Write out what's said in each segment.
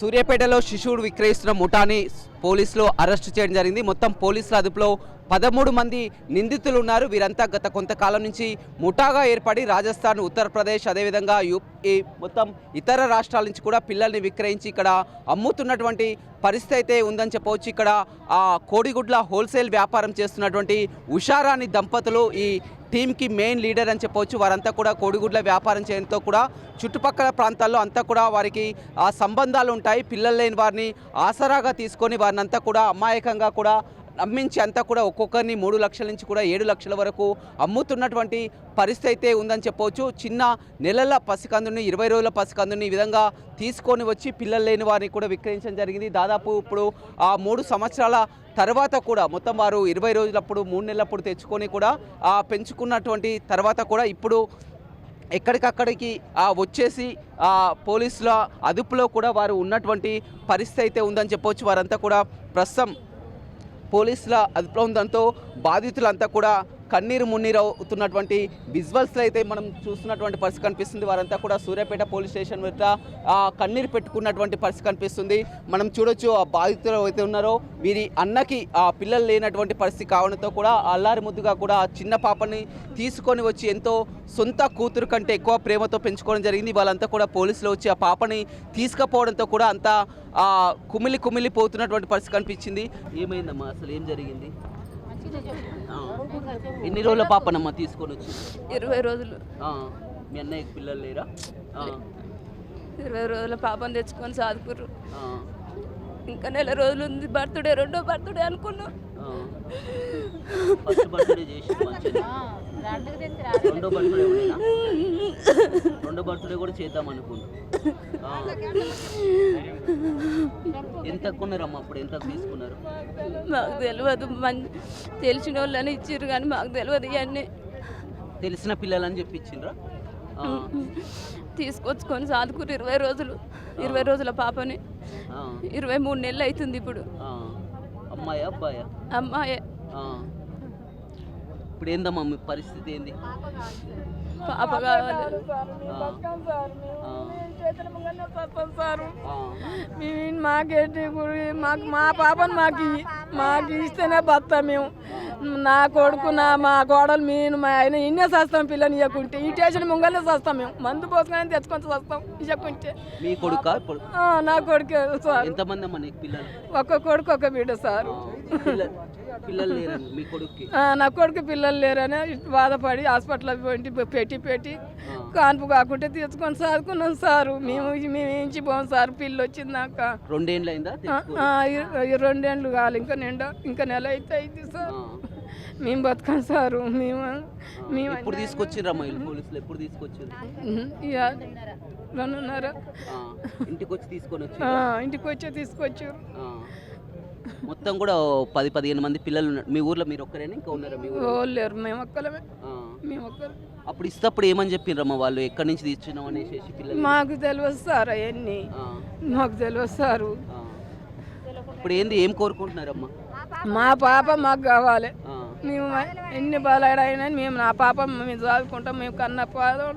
సూర్యాపేటలో శిశువుడు విక్రయిస్తున్న ముఠాని పోలీసులు అరెస్ట్ చేయడం జరిగింది. మొత్తం పోలీసుల అదుపులో 13 మంది నిందితులు ఉన్నారు. వీరంతా గత కొంతకాలం నుంచి ముఠాగా ఏర్పడి రాజస్థాన్, ఉత్తరప్రదేశ్, అదేవిధంగా యూపీ మొత్తం ఇతర రాష్ట్రాల నుంచి కూడా పిల్లల్ని విక్రయించి ఇక్కడ అమ్ముతున్నటువంటి పరిస్థితి అయితే ఉందని చెప్పవచ్చు. ఇక్కడ కోడిగుడ్ల హోల్సేల్ వ్యాపారం చేస్తున్నటువంటి ఉషారాణి దంపతులు ఈ టీంకి మెయిన్ లీడర్ అని చెప్పవచ్చు. వారంతా కూడా కోడిగుడ్ల వ్యాపారం చేయడంతో కూడా చుట్టుపక్కల ప్రాంతాల్లో అంతా కూడా వారికి సంబంధాలు ఉంటాయి. పిల్లలు లేని వారిని ఆసరాగా తీసుకొని వారిని అంతా కూడా అమాయకంగా కూడా నమ్మించి అంతా కూడా ఒక్కొక్కరిని 3 లక్షల నుంచి కూడా 7 లక్షల వరకు అమ్ముతున్నటువంటి పరిస్థితి అయితే ఉందని చెప్పవచ్చు. చిన్న నెలల పసికందుని 20 రోజుల పసికందుని ఈ విధంగా తీసుకొని వచ్చి పిల్లలు లేని వారిని కూడా విక్రయించడం జరిగింది. దాదాపు ఇప్పుడు 3 సంవత్సరాల తర్వాత కూడా మొత్తం వారు 20 రోజులప్పుడు 3 నెలలప్పుడు తెచ్చుకొని కూడా పెంచుకున్నటువంటి తర్వాత కూడా ఇప్పుడు ఎక్కడికక్కడికి వచ్చేసి పోలీసుల అదుపులో కూడా వారు ఉన్నటువంటి పరిస్థితి అయితే ఉందని చెప్పవచ్చు. వారంతా కూడా ప్రస్తుతం పోలీసుల అదుపులో ఉందంతో బాధితులంతా కూడా కన్నీరు మున్నీరు అవుతున్నటువంటి విజువల్స్లో అయితే మనం చూస్తున్నటువంటి పరిస్థితి కనిపిస్తుంది. వారంతా కూడా సూర్యాపేట పోలీస్ స్టేషన్ వద్ద కన్నీరు పెట్టుకున్నటువంటి పరిస్థితి కనిపిస్తుంది. మనం చూడొచ్చు ఆ బాధితులు అయితే ఉన్నారో వీరి అన్నకి పిల్లలు లేనటువంటి పరిస్థితి కావడంతో కూడా అల్లారి ముద్దుగా కూడా ఆ చిన్న పాపని తీసుకొని వచ్చి ఎంతో సొంత కూతురు కంటే ఎక్కువ ప్రేమతో పెంచుకోవడం జరిగింది. వాళ్ళంతా కూడా పోలీసులు వచ్చి ఆ పాపని తీసుకుపోవడంతో కూడా అంతా కుమిలిపోతున్నటువంటి పరిస్థితి కనిపించింది. ఏమైందమ్మా, అసలు ఏం జరిగింది? ఎన్ని రోజుల పాపనమ్మా తీసుకొని వచ్చి? 20 రోజులు. మీ అన్నయ్యకి పిల్లలు లేరా? 20 రోజుల పాపను తెచ్చుకొని సాదుకుర్రు. ఇంకా నెల రోజులు ఉంది బర్త్డే, రెండో బర్త్డే అనుకున్నాం. ఫస్ట్ బర్త్డే చేసి రెండో బర్త్డే కూడా చేద్దాం అనుకున్నాం. ఎంత కొన్నారమ్మా అప్పుడు? ఎంత తీసుకున్నారు? మాకు తెలియదు, తెలిసిన వాళ్ళని ఇచ్చిర్రు కానీ మాకు తెలియదు. ఇవన్నీ తెలిసిన పిల్లలని చెప్పి ఇచ్చిండ్రా? తీసుకొచ్చుకొని సాదుకురు 20 రోజులు. 20 రోజుల పాపని 23 నెలలు అవుతుంది ఇప్పుడు. అమ్మాయా అబ్బాయా? అమ్మాయే. ఇప్పుడు ఏందమ్మా మీ పరిస్థితి ఏంది? పాప కావాలి. మాకేంటి మా పాపను మాకు ఇస్తేనే బతా. మేము నా కొడుకు మా కోడలు మా ఆయన ఇన్నే చేస్తాం. పిల్లని ఇవ్వకుంటే ఈ స్టేషన్ ముంగల్నే చేస్తాం. మేము మందు పోసుకొని తెచ్చుకొని చేస్తాం ఇవ్వకుంటే. మీ కొడుకా? నా కొడుకు సార్. ఎంతమంది అమ్మా నీకు పిల్లలు? ఒక కొడుకు ఒక బిడ్డ సార్. పిల్లలు లేరు మీ కొడుకు? నా కొడుకు పిల్లలు లేరని బాధపడి హాస్పిటల్ పెట్టి కాన్పు కాకుంటే తీసుకొని సాదుకున్నాం సారు. మేము ఇంచి పోం సార్. పిల్ల వచ్చింది నాక 2 ఏళ్ళు అయిందా? 2 ఏళ్ళు కావాలి. ఇంకా నెల అయితే అయింది సార్. మేము బతకం సారు. మేము ఎప్పుడు తీసుకొచ్చిర్రమ్మా పోలీసులు? ఎప్పుడు తీసుకొచ్చారు? 2:30. ఇంటికి వచ్చి తీసుకొని వచ్చి? ఇంటికి వచ్చే తీసుకొచ్చారు. మొత్తం కూడా 10-15 మంది పిల్లలు ఉన్నారు మీ ఊర్లో. మీరు ఒక్కరేనా ఇంకా ఉన్నారా మీ ఊర్లో? లేరు, మేము ఒక్కలమే. అప్పుడు ఇస్తప్పుడు ఏమని చెప్పిండ్రమ్మా వాళ్ళు? ఎక్కడి నుంచి తీసుకున్నాం అనేసి పిల్లలు? మాకు తెలియదు సార్, అవన్నీ మాకు తెలియదు సారు. ఇప్పుడు ఏంది, ఏం కోరుకుంటున్నారమ్మా? మా పాప మాకు కావాలి. మేము ఎన్ని బాలైనా మేము నా పాప మేము చదువుకుంటాం. మేము కన్న పాదతో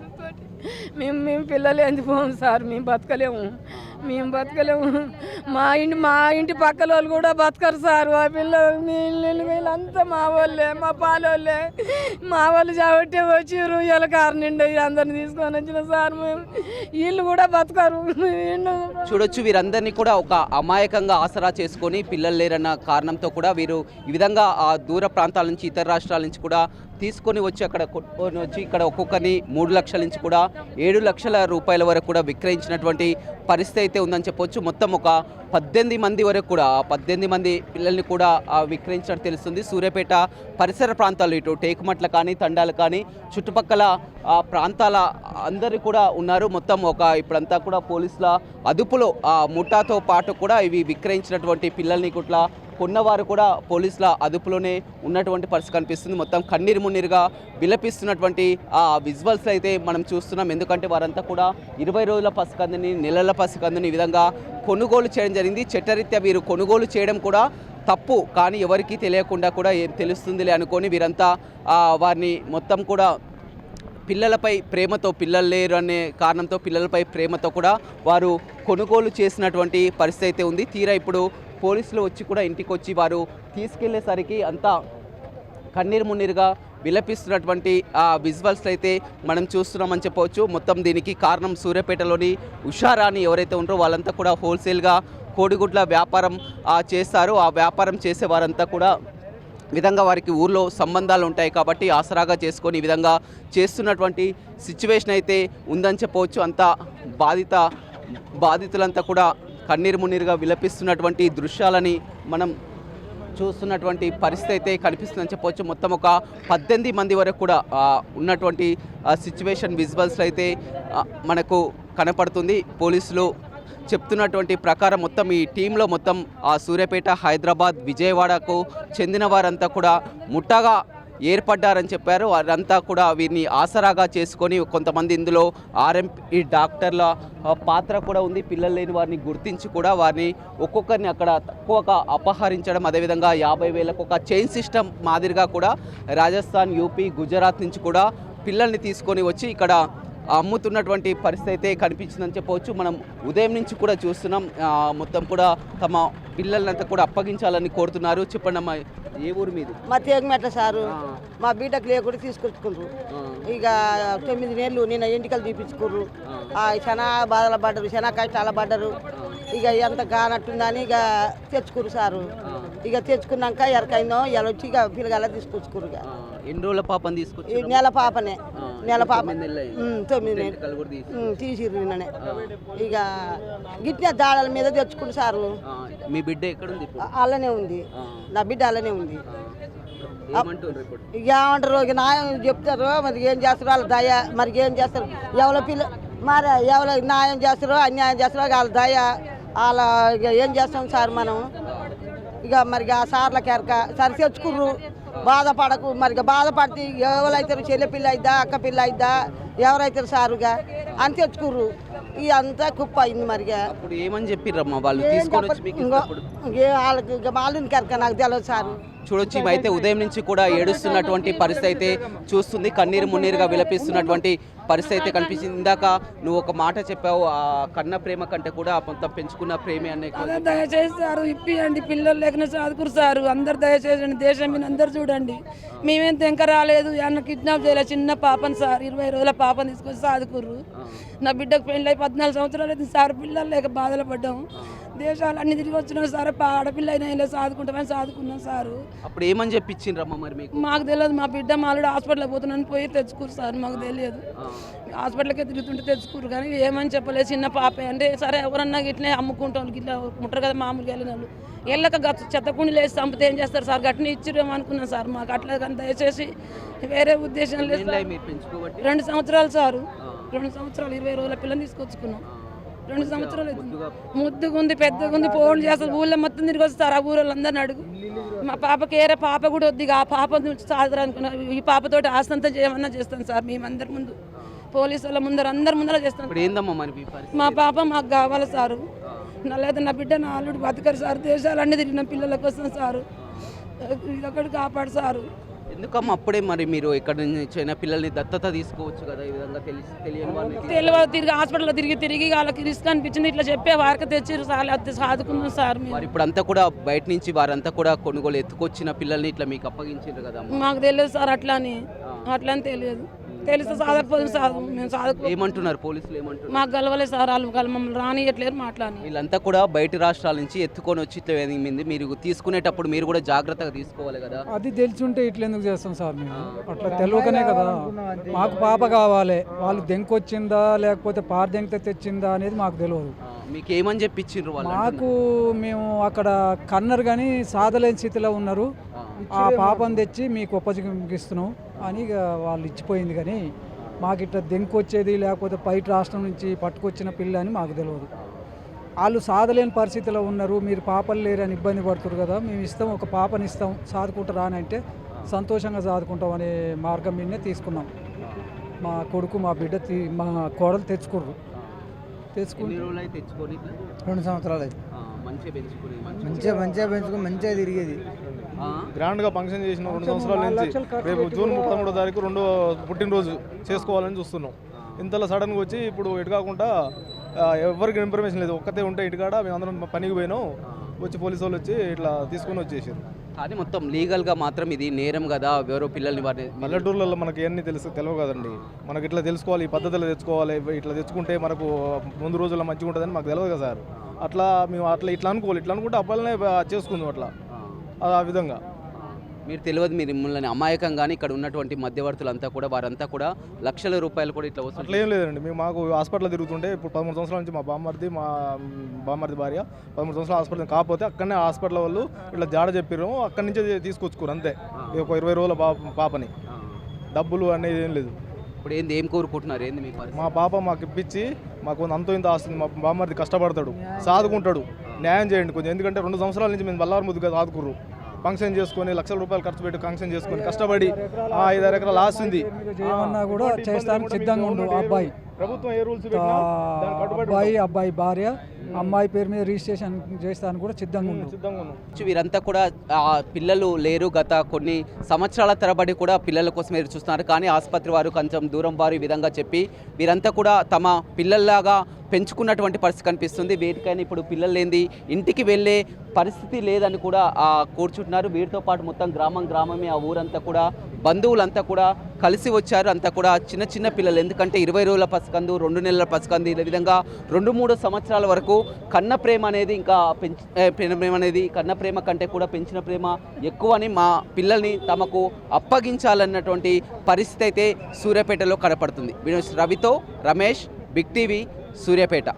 మేము పిల్లలు ఎందుకు పోము సార్. మేము బతకలేము. మా ఇంటి పక్కల వాళ్ళు కూడా బతకరు సార్. ఆ పిల్లలు వీళ్ళంతా మా వాళ్ళే, మా పాలోళ్ళే. మా వాళ్ళు కాబట్టి వచ్చిర్రు ఇలా కారు నిండా అందరిని తీసుకొని వచ్చిన సార్. మేము వీళ్ళు కూడా బతకరు. చూడొచ్చు, వీరందరినీ కూడా ఒక అమాయకంగా ఆసరా చేసుకొని పిల్లలు లేరన్న కారణంతో కూడా వీరు ఈ విధంగా ఆ దూర ప్రాంతాల నుంచి, ఇతర రాష్ట్రాల నుంచి కూడా తీసుకొని వచ్చి ఇక్కడ ఒక్కొక్కరిని 3 లక్షల నుంచి కూడా 7 లక్షల రూపాయల వరకు కూడా విక్రయించినటువంటి పరిస్థితి అయితే ఉందని చెప్పొచ్చు. మొత్తం ఒక 18 మంది వరకు కూడా 18 మంది పిల్లల్ని కూడా విక్రయించినట్టు తెలుస్తుంది. సూర్యాపేట పరిసర ప్రాంతాలు, ఇటు టేకుమట్ల కానీ, తండాలు కానీ, చుట్టుపక్కల ప్రాంతాల అందరూ కూడా ఉన్నారు. మొత్తం ఇప్పుడంతా కూడా పోలీసుల అదుపులో ముఠాతో పాటు కూడా ఇవి విక్రయించినటువంటి పిల్లల్ని కూడా కొన్నవారు కూడా పోలీసుల అదుపులోనే ఉన్నటువంటి పరిస్థితి కనిపిస్తుంది. మొత్తం కన్నీరు మున్నీరుగా విలపిస్తున్నటువంటి విజువల్స్ అయితే మనం చూస్తున్నాం. ఎందుకంటే వారంతా కూడా 20 రోజుల పసికందుని, నెలల పసికందుని ఈ విధంగా కొనుగోలు చేయడం జరిగింది. చట్టరీత్యా వీరు కొనుగోలు చేయడం కూడా తప్పు, కానీ ఎవరికీ తెలియకుండా కూడా ఏం తెలుస్తుందిలే అనుకొని వీరంతా వారిని మొత్తం కూడా పిల్లలపై ప్రేమతో, పిల్లలు లేరు అనే కారణంతో పిల్లలపై ప్రేమతో కూడా వారు కొనుగోలు చేసినటువంటి పరిస్థితి అయితే ఉంది. తీరా ఇప్పుడు పోలీసులు వచ్చి కూడా ఇంటికి వచ్చి వారు తీసుకెళ్లేసరికి అంతా కన్నీరు మున్నీరుగా విలపిస్తున్నటువంటి ఆ విజువల్స్ అయితే మనం చూస్తున్నామని చెప్పవచ్చు. మొత్తం దీనికి కారణం సూర్యాపేటలోని ఉషారాణి ఎవరైతే ఉంటారో వాళ్ళంతా కూడా హోల్సేల్గా కోడిగుడ్ల వ్యాపారం చేస్తారు. ఆ వ్యాపారం చేసే వారంతా కూడా విధంగా వారికి ఊర్లో సంబంధాలు ఉంటాయి కాబట్టి ఆసరాగా చేసుకొని ఈ విధంగా చేస్తున్నటువంటి సిచ్యువేషన్ అయితే ఉందని చెప్పవచ్చు. అంతా బాధితులంతా కూడా కన్నీరు మున్నీరుగా విలపిస్తున్నటువంటి దృశ్యాలని మనం చూస్తున్నటువంటి పరిస్థితి అయితే కనిపిస్తుందని చెప్పవచ్చు. మొత్తం ఒక 18 మంది వరకు కూడా ఉన్నటువంటి సిచ్యువేషన్ విజువల్స్ అయితే మనకు కనపడుతుంది. పోలీసులు చెప్తున్నటువంటి ప్రకారం మొత్తం ఈ టీంలో మొత్తం సూర్యాపేట, హైదరాబాద్, విజయవాడకు చెందిన వారంతా కూడా ముఠాగా ఏర్పడ్డారని చెప్పారు. వారంతా కూడా వీరిని ఆసరాగా చేసుకొని కొంతమంది ఇందులో ఆర్ఎంపీ డాక్టర్ల పాత్ర కూడా ఉంది. పిల్లలు లేని వారిని గుర్తించి కూడా వారిని ఒక్కొక్కరిని అక్కడ తక్కువగా అపహరించడం, అదేవిధంగా 50,000కు ఒక చైన్ సిస్టమ్ మాదిరిగా కూడా రాజస్థాన్, యూపీ, గుజరాత్ నుంచి కూడా పిల్లల్ని తీసుకొని వచ్చి ఇక్కడ అమ్ముతున్నటువంటి పరిస్థితి అయితే కనిపించిందని చెప్పవచ్చు. మనం ఉదయం నుంచి కూడా చూస్తున్నాం. మొత్తం కూడా తమ పిల్లలంతా కూడా అప్పగించాలని కోరుతున్నారు. చెప్పండి అమ్మా, ఏ ఊరు మీది? మా తేగమెట్ల సారు మా బిడ్డకు లేకుండా తీసుకొచ్చుకుర్రు. ఇక 9 నెలలు నిన్న ఎంటికలు తీపించుకుర్రు. చాలా బాధలు పడ్డరు, చాలా కష్టాలు పడ్డరు. ఇక ఎంత కానట్టుందని ఇక తెచ్చుకుర్రు సారు. ఇక తెచ్చుకున్నాక ఎరకైందో ఇలా వచ్చి ఇక పిల్లగాల తీసుకొచ్చుకుర్రు. ఎన్ని రోజుల పాపని తీసుకొచ్చి? నెల పాపనే, నెల పాప 9 నెలలు తీసిర్రు నిన్ననే. ఇక గిట్టిన దాడల మీద తెచ్చుకున్నారు సారు. మీ బిడ్డ ఎక్కడుంది? అలానే ఉంది, నా బిడ్డ అలానే ఉంది. ఇక ఏమంటారు, ఇక న్యాయం చెప్తారు, మరి ఏం చేస్తారు వాళ్ళ దయ, మరి ఏం చేస్తారు ఎవరో మరి ఎవరో న్యాయం చేస్తారో అన్యాయం చేస్తారో వాళ్ళ దయ. వాళ్ళ ఇక ఏం చేస్తాం సార్ మనం. ఇక మరి ఆ సార్లకి ఎరక సరి తెచ్చుకుర్రు. బాధపడకు, మరి బాధపడితే ఎవరైతారు, చెల్లె పిల్ల అయిద్దా, అక్క పిల్ల అయిద్దా, ఎవరైతారు సారుగా అని తెచ్చుకుర్రు. ఇదంతా కుప్ప అయింది. మరిగా అప్పుడు ఏమని చెప్పిర్రమ్మా వాళ్ళు తీసుకొని వచ్చి మీకు? వాళ్ళకి వాళ్ళని కనుక నాకు తెలియదు సారు. చూడొచ్చు, అయితే ఉదయం నుంచి కూడా ఏడుస్తున్నటువంటి పరిస్థితి అయితే చూస్తుంది. కన్నీరు మున్నీరుగా విలపిస్తున్నటువంటి పరిస్థితి అయితే కనిపించింది. ఇందాక నువ్వు ఒక మాట చెప్పావు, ఆ కన్న ప్రేమ కంటే కూడా మొత్తం పెంచుకున్న ప్రేమే అనే. దయచేసి సారు ఇప్పియండి, పిల్లలు లేకుండా చదువుకురు సారు. అందరు దయచేసి దేశం మీద అందరు చూడండి. మేమేం తెంక రాలేదు, అన్న కిడ్నాప్ చేయలేదు. చిన్న పాపని సార్, 20 రోజుల పాపని తీసుకొచ్చి చదువుకుర్రు. నా బిడ్డకు పెళ్ళి 14 సంవత్సరాలు అయితే సార్, పిల్లలు లేక బాధలు పడ్డాము. దేశాలు అన్ని తిరిగి వచ్చినాం సార్. ఆడపిల్ల అయినా ఇలా చదువుకుంటామని చదువుకున్నాం సారు. అప్పుడు ఏమని చెప్పించిండ్రమ్మా మరి మీకు? మాకు తెలియదు. మా బిడ్డ మాలుడు హాస్పిటల్కి పోతున్నాను పోయి తెచ్చుకోరు సార్. మాకు తెలియదు. హాస్పిటల్కి తిరుగుతుంటే తెచ్చుకోరు, కానీ ఏమని చెప్పలేదు. చిన్న పాపే అంటే సరే ఎవరన్నా ఇట్లనే అమ్ముకుంటాం, ఇట్లా ముట్టరు కదా మామూలుగా వెళ్ళిన వాళ్ళు. వెళ్ళక చెత్తకుండి లేసి చంపితే ఏం చేస్తారు సార్? గట్టిని ఇచ్చిరేమో అనుకున్నాం సార్. మాకు అట్లా కానీ దయచేసి వేరే ఉద్దేశం లేదు. 2 సంవత్సరాలు సారు, 2 సంవత్సరాలు 20 రోజుల పిల్లని తీసుకొచ్చుకున్నాం. 2 సంవత్సరాలు ముద్దుగా ఉంది, పెద్దగా ఉంది. ఫోన్ చేస్తారు, ఊళ్ళో మొత్తం తిరిగి వస్తారు. ఆ ఊళ్ళందరిని అడుగు. మా పాపకి ఏరే పాప కూడా వద్దు. ఆ పాప సాదరనుకున్నా, ఈ పాపతోటి ఆస్తంతా చేయమన్నా చేస్తాను సార్. మేమందరి ముందు, పోలీసు వాళ్ళ ముందర, అందరి ముందర చేస్తాం. మా పాప మాకు కావాలి సారు. లేదా నా బిడ్డ, నా అల్లుడు బతకరు సార్. దేశాలన్నీ తిరిగిన పిల్లల కోసం సారు. ఇదొకటి కాపాడు సారు. ఎందుకమ్మా అప్పుడే మరి మీరు ఇక్కడ నుంచి పిల్లల్ని దత్తత తీసుకోవచ్చు కదా? ఈ విధంగా తెలియదు. తిరిగి హాస్పిటల్లో తిరిగి వాళ్ళకి రిస్క్ అనిపించింది. ఇట్లా చెప్పే వారికి తెచ్చిర్రు సార్, సాదుకున్నాం సార్. మరి ఇప్పుడు అంతా కూడా బయట నుంచి వారంతా కూడా కొనుగోలు ఎత్తుకొచ్చిన పిల్లల్ని ఇట్లా మీకు అప్పగించారు కదా? మాకు తెలియదు సార్. అట్లా అని తెలియదు. తెలిస్తే సాధకపోతే సాధు. మేము సాధకు. ఏమంటున్నారు పోలీసులు? ఏమంటున్నారు? మాకు గలవలే సార్. వాళ్ళు మమ్మల్ని రానియట్లేరు, మాట్లాడి. వీళ్ళంతా కూడా బయట రాష్ట్రాల నుంచి ఎత్తుకొని వచ్చి ఇట్లా మీరు తీసుకునేటప్పుడు మీరు కూడా జాగ్రత్తగా తీసుకోవాలి కదా? అది తెలిసి ఇట్లా ఎందుకు చేస్తాం సార్ మేము? అట్లా తెలియకనే కదా. మాకు పాప కావాలి. వాళ్ళు దెంకొచ్చిందా లేకపోతే పారదెంకితే తెచ్చిందా అనేది మాకు తెలియదు. మీకు ఏమని చెప్పించారు వాళ్ళు? మాకు మేము అక్కడ కన్నర్ కానీ సాధలేని స్థితిలో ఉన్నారు. ఆ పాపను తెచ్చి మీకు ఉపయోగిస్తున్నాం అని వాళ్ళు ఇచ్చిపోయింది. కానీ మాకు ఇట్లా దెంకొచ్చేది లేకపోతే బయట రాష్ట్రం నుంచి పట్టుకొచ్చిన పిల్ల అని మాకు తెలియదు. వాళ్ళు సాధలేని పరిస్థితిలో ఉన్నారు. మీరు పాపలు లేరని ఇబ్బంది పడుతున్నారు కదా, మేము ఇస్తాం, ఒక పాపని ఇస్తాం, సాదుకుంటారా అని అంటే సంతోషంగా సాదుకుంటాం అనే మార్గం మీదనే తీసుకున్నాం. మా కొడుకు, మా బిడ్డ, మా కోడలు తెచ్చుకుర్రు. 2 సంవత్సరాలు అయితే మంచిగా పెంచుకుని మంచిగా తిరిగేది. గ్రాండ్గా ఫంక్షన్ చేసిన 2 సంవత్సరాల నుంచి రేపు జూన్ 13వ తారీఖు రెండో పుట్టినరోజు చేసుకోవాలని చూస్తున్నాం. ఇంతలో సడన్గా వచ్చి ఇప్పుడు ఇటు కాకుండా ఎవరికి ఇన్ఫర్మేషన్ లేదు, ఒక్కతే ఉంటే ఇటుకాడ మేమందరం పనికి పోయినాం, వచ్చి పోలీసు వాళ్ళు వచ్చి ఇట్లా తీసుకొని వచ్చేసారు. కానీ మొత్తం లీగల్గా మాత్రం ఇది నేరం కదా, ఎవరో పిల్లల్ని పల్లెటూర్లలో మనకి ఇవన్నీ తెలియవు కదండి. మనకి ఇట్లా తెలుసుకోవాలి, ఈ పద్ధతులు తెచ్చుకోవాలి, ఇట్లా తెచ్చుకుంటే మనకు ముందు రోజుల్లో మంచిగా ఉంటుందని మాకు తెలియదు కదా సార్. అట్లా మేము ఇట్లా అనుకోవాలి, ఇట్లా అనుకుంటే అబ్బాయిలనే చేసుకుందాం అట్లా ఆ విధంగా. మీరు తెలియదు, మీరు మిమ్మల్ని అమాయకంగానే ఇక్కడ ఉన్నటువంటి మధ్యవర్తులంతా కూడా వారంతా కూడా లక్షల రూపాయలు కూడా ఇట్లా వస్తుంది. అట్లా ఏం లేదండి, మేము మాకు హాస్పిటల్ తిరుగుతుంటే ఇప్పుడు 13 సంవత్సరాల నుంచి మా బామ్మర్ది భార్య 13 సంవత్సరాల హాస్పిటల్ కాకపోతే అక్కడనే హాస్పిటల్ వాళ్ళు ఇట్లా జాడ చెప్పారు, అక్కడి నుంచే తీసుకొచ్చుకోరు అంతే. ఒక 20 రోజుల పాపని, డబ్బులు అనేది ఏం లేదు. ఇప్పుడు ఏం కోరుకుంటున్నారు, ఏంది మీ పరిస్థితి? మా పాప మాకు ఇప్పించి మాకు అంతో ఇంత ఆస్తుంది. మా బామ్మర్ది కష్టపడతాడు, సాదుకుంటాడు, న్యాయం చేయండి కొంచెం. ఎందుకంటే 2 సంవత్సరాల నుంచి మేము బల్లారు ముద్దుగా సాదుకుర్రు, ఫంక్షన్ చేసుకొని లక్షల రూపాయలు ఖర్చు పెట్టి ఫంక్షన్ చేసుకొని కష్టపడి 5-6 ఎకరాలు ఆస్తుంది. ఏమన్నా కూడా చేస్తానికి సిద్ధంగా ఉండు అబ్బాయి. ప్రభుత్వం ఏ రూల్స్ అబ్బాయి భార్య అమ్మాయి పేరు మీద రిజిస్ట్రేషన్ చేస్తానికి కూడా సిద్ధంగా ఉండు. వీరంతా కూడా పిల్లలు లేరు, గత కొన్ని సంవత్సరాల తరబడి కూడా పిల్లల కోసం ఎదురు చూస్తున్నారు. కానీ ఆసుపత్రి వారు కొంచెం దూరం వారు ఈ విధంగా చెప్పి వీరంతా కూడా తమ పిల్లల్లాగా పెంచుకున్నటువంటి పరిస్థితి కనిపిస్తుంది. వీటికైనా ఇప్పుడు పిల్లలు లేనిది ఇంటికి వెళ్ళే పరిస్థితి లేదని కూడా కూర్చుంటున్నారు. వీరితో పాటు మొత్తం గ్రామమే ఆ ఊరంతా కూడా బంధువులంతా కూడా కలిసి వచ్చారు. అంతా కూడా చిన్న పిల్లలు, ఎందుకంటే 20 రోజుల పసికందు, 2 నెలల పసికందు, ఈ విధంగా 2-3 సంవత్సరాల వరకు కన్న ప్రేమ అనేది కన్న ప్రేమ కంటే కూడా పెంచిన ప్రేమ ఎక్కువని మా పిల్లల్ని తమకు అప్పగించాలన్నటువంటి పరిస్థితి అయితే సూర్యాపేటలో కనపడుతుంది. రవితో రమేష్, బిగ్ టీవీ, సూర్యాపేట.